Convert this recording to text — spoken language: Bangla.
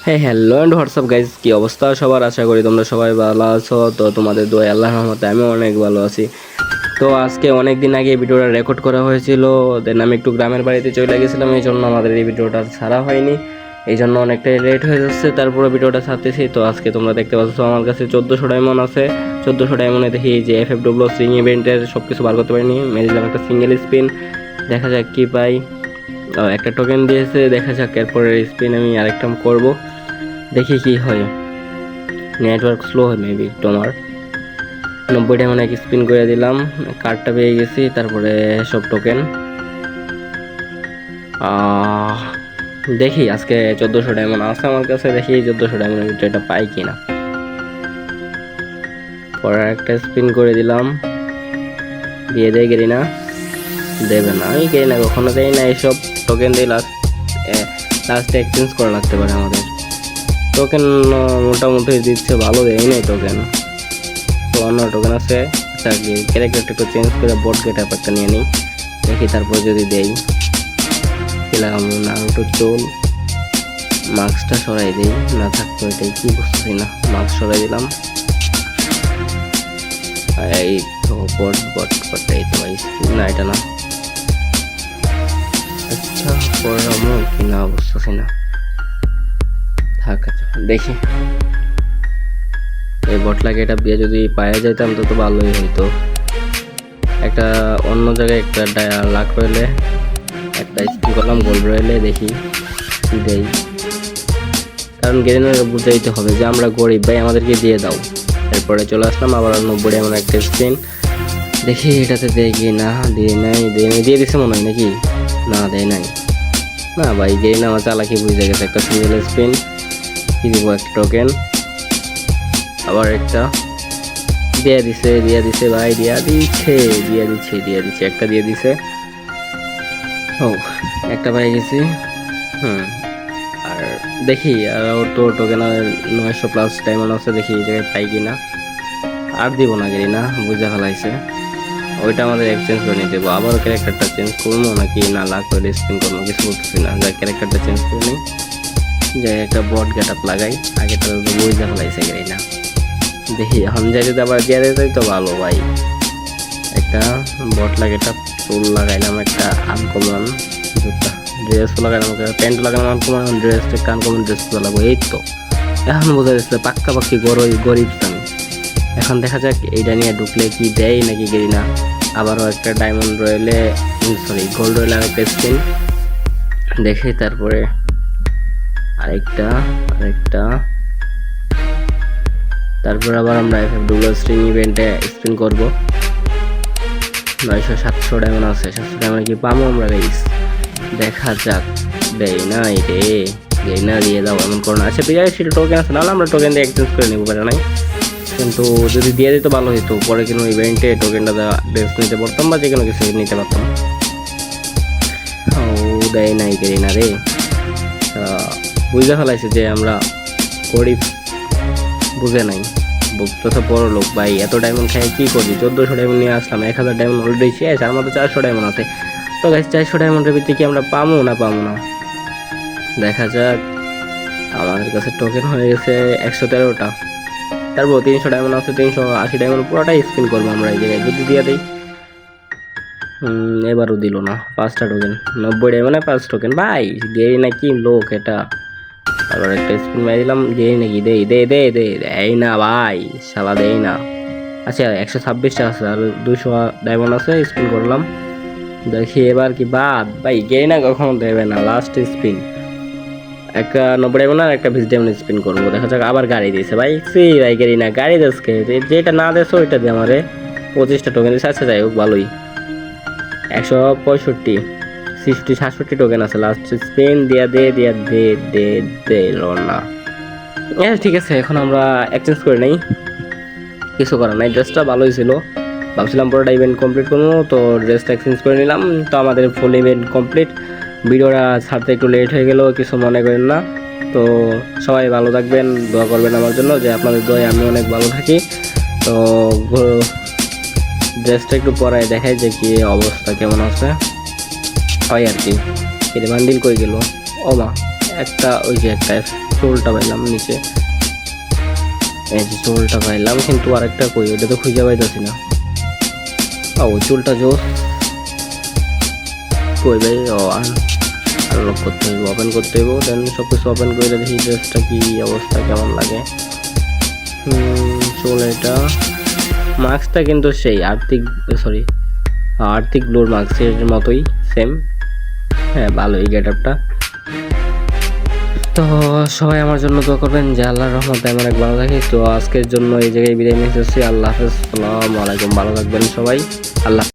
হ্যাঁ, হ্যালো অ্যান্ড হোয়াটসঅ্যাপ গাইজ, কী অবস্থা সবার? আশা করি তোমরা সবাই ভালো আছো। তো তোমাদের দোয়া আল্লাহর রহমতে আমিও অনেক ভালো আছি। তো আজকে অনেক দিন আগে ভিডিওটা রেকর্ড করা হয়েছিল, দেন আমি একটু গ্রামের বাড়িতে চলে গেছিলাম, এই জন্য আমাদের এই ভিডিওটা ছাড়া হয়নি, এই জন্য অনেকটাই লেট হয়ে যাচ্ছে। তারপরে ভিডিওটা ছাড়তেছি। তো আজকে তোমরা দেখতে পাচ্ছ আমার কাছে 1400 ডায়মন্ড আছে। 1400 ডায়মন্ডে দেখি যে FFW সিং ইভেন্টের সব কিছু বার করতে পারিনি। মেরেছিলাম একটা সিঙ্গেল স্পিন, দেখা যাক কী পাই। একটা টোকেন দিয়েছে, দেখা যাক এরপরে স্পিন আমি আরেকটা করবো, দেখি কি হয়। নেটওয়ার্ক স্লো হয় মেবি তোমার। 90 ডায়মন্ড এক স্পিন করে দিলাম, কার্ডটা পেয়ে গেছি। তারপরে সব টোকেন দেখি আজকে 1400 ডায়মন্ড আছে আমার কাছে, দেখি 1400 ডায়মন্ডের ভিতরে এটা পাই কিনা। পরে একটা স্পিন করে দিলাম, দিয়ে দেয় গেরিনা, দেবে না। আমি গেরিনা কখনো দেয় না এইসব টোকেন দিয়ে লাস্টে এক্সচেঞ্জ করা লাগতে পারে আমাদের। টোকেন মোটামুটি দিচ্ছে, ভালো দেয় নাই টোকেন। তো অন্য টোকেন আছে, আচ্ছা ক্যারেক্টারটা একটু চেঞ্জ করে বট গেট একটা নিয়ে নিই, দেখি তারপর যদি দেই। কি লাগাম না, একটু চুল মাস্কটা সরাই দিই, না থাকতো এটাই কি বুঝতেছি না। মাস্ক সরাই দিলাম, এই তো বট বট বট, এই তো না এটা না। আচ্ছা পড়ামো কি না বুঝতেছি না, থাক। আচ্ছা দেখি, এই বট লাগে এটা দিয়ে যদি পাওয়া যেতাম তো ভালোই হইতো। একটা অন্য জায়গায় একটা লাখ রইলে, একটা স্পিন করলাম গোল্ড রইলে, দেখি কি দেই। কারণ গেরিনার বুঝাইতে হবে যে আমরা গরিব ভাই, আমাদেরকে দিয়ে দাও। এরপরে চলে আসলাম আবার 90 এমন একটা স্পিন, দেখি এটাতে দেয় কি না। দিয়ে দিছে মনে হয় নাকি, না দেয় নাই। না ভাই, গেরিনা আমার চালাকি বুঝে গেছে। একটা সিঙ্গেল স্পিন, কি দিব, একটা টোকেন, আবার একটা দিয়ে দিছে ভাই, দিয়ে দিচ্ছে একটা দিয়ে দিছে। ও একটা পাই গেছি। আর দেখি আর তো টোকেন 900+ ডায়মন্ড আছে, দেখি এই জায়গায় পাই কিনা। আর দিব না গেলি না, বুঝে ফেলাইছে। ওইটা আমাদের এক্সচেঞ্জ করে নিয়ে দেবো। আবার ক্যারেক্টারটা চেঞ্জ করবো নাকি না লাখ করে স্পিন করবো কিছু বলতেছি না। যাই ক্যারেক্টারটা চেঞ্জ করে নিই, যাই একটা বট গেট আপ লাগাই। আগেটা বুঝে ফেলাইছে গেলি না, দেখি এখন যাই যদি আবার দিয়ে দেয় তো ভালো ভাই। একটা বট লাগাইটা চুল লাগাইলাম, একটা আনকমন জুতা, ড্রেসও লাগাইলাম, প্যান্ট লাগালাম আনকমন, ড্রেসটা আনকমন ড্রেস লাগবো। এই তো এখন বোঝা যাচ্ছে পাক্কা পাক্কি গরিব আমি। এখন দেখা যাক এইটা নিয়ে ঢুকলে কি দেয় নাকি গেরি না। আবারও একটা ডায়মন্ড রয়েলে, সরি গোল্ড রয়েলে আরেকটা স্পিন দেখে, তারপরে আরেকটা, তারপর আবার আমরা FFW স্ট্রিং ইভেন্টে স্পিন করব। 700 ডায়মন্ড আছে, 700 ডায়মন্ড কি পাবো আমরা গাইস? দেখা যাক। দেয় নাই রে, দেয় না, দিয়ে দাও এমন করো না। আচ্ছা বিজয় ছিল টোকেন আছে, না আমরা টোকেন দিয়ে এক্সচেঞ্জ করে নেবো, বেড়া নাই। কিন্তু যদি দিয়ে দিত ভালো হইতো, পরে কোনো ইভেন্টে টোকেনটা ড্রেস নিতে পারতাম বা যে কোনো কিছু নিতে পারতাম। ও দেয় নাই গেরি না রে, বুঝতে ফেলাইছে যে আমরা গরিব, বুঝে নাই। বুঝতে তো বড় লোক ভাই, এত ডায়মন্ড খাই কি করবি? 1400 ডায়মন্ড নিয়ে আসলাম, 1000 ডায়মন্ড অলরেডি শেষ, আর মতো 400 ডায়মন্ড আছে। তো গাইস 400 ডায়মন্ডের ভিতরে কি আমরা পাবো না দেখা যাক। আমাদের কাছে টোকেন হয়ে গেছে 113টা। তারপর 300 ডায়মন্ড আছে, 380 ডায়মন্ড পুরোটাই স্পিন করবো আমরা এই জায়গায় যদি দিয়ে দিই। এবারও দিল না, 5টা টোকেন, 90 ডায়মন্ডে 5 টোকেন ভাই, দেরি নাকি লোক এটা। আবার একটা স্পিন মারি দিলাম, দেরি নাকি, দেই না ভাই, শালা দেই না। আচ্ছা 126টা আছে, আর 200 ডায়মন্ড আছে, স্পিন করলাম, দেখি এবার কি বাদ ভাই। দেরি না কখনো দেবে না, লাস্ট স্পিন একটা 90 ডায়মন্ড আর একটা 20 ডায়মন্ড স্পিন করবো, দেখা যাক। আবার গাড়ি দিয়েছে ভাই, ভাই গাড়ি না, গাড়ি দেশকে যেটা না দেশ ওইটা দিয়ে আমারে 25টা টোকেন দিচ্ছে। আচ্ছা যাই হোক ভালোই, 165 67 টোকেন আছে, লাস্ট স্পিন দিয়া দে না। ঠিক আছে, এখন আমরা এক্সচেঞ্জ করে নেই, কিছু করার নাই। ড্রেসটা ভালোই ছিল, ভাবছিলাম পুরোটা ইভেন্ট কমপ্লিট করবো, তো ড্রেসটা এক্সচেঞ্জ করে নিলাম। তো আমাদের ফুল ইভেন্ট কমপ্লিট। ভিডিওটা ছাড়তে একটু লেট হয়ে গেল, কিছু মনে করেন না। তো সবাই ভালো থাকবেন, দোয়া করবেন আমার জন্য, যে আপনাদের দোয়ায় আমি অনেক ভালো থাকি। তো ড্রেসটা একটু পরায় দেখাই যে কি অবস্থা কেমন আছে হয় আর কি। এটা বান্ডিল কই গেল, ও মা একটা ওই যে একটা চোলটা পাইলাম নিচে, এই যে চোলটা পাইলাম, কিন্তু আরেকটা কই ওটা তো খুঁজে পাইতেছি না। ও চুলটা জোস কই ভাই, ও আনলক করতে হইব, ওপেন করতে হইব, দেন সব কিছু ওপেন করে দেখি ড্রেসটা কি অবস্থা, কেমন লাগে। চুল এটা মাস্কটা কিন্তু সেই আর্থিক ব্লুর মাস্কের মতোই সেম। হ্যাঁ ভালোই গেট আপটা। তো সবাই আমার জন্য দোয়া করবেন যে আল্লাহর রহমতে আমি অনেক ভালো থাকি। তো আজকের জন্য এই জায়গায় বিদায় নিতেছি। আল্লাহ হাফেজ, আসসালামু আলাইকুম, ভালো থাকবেন সবাই, আল্লাহ।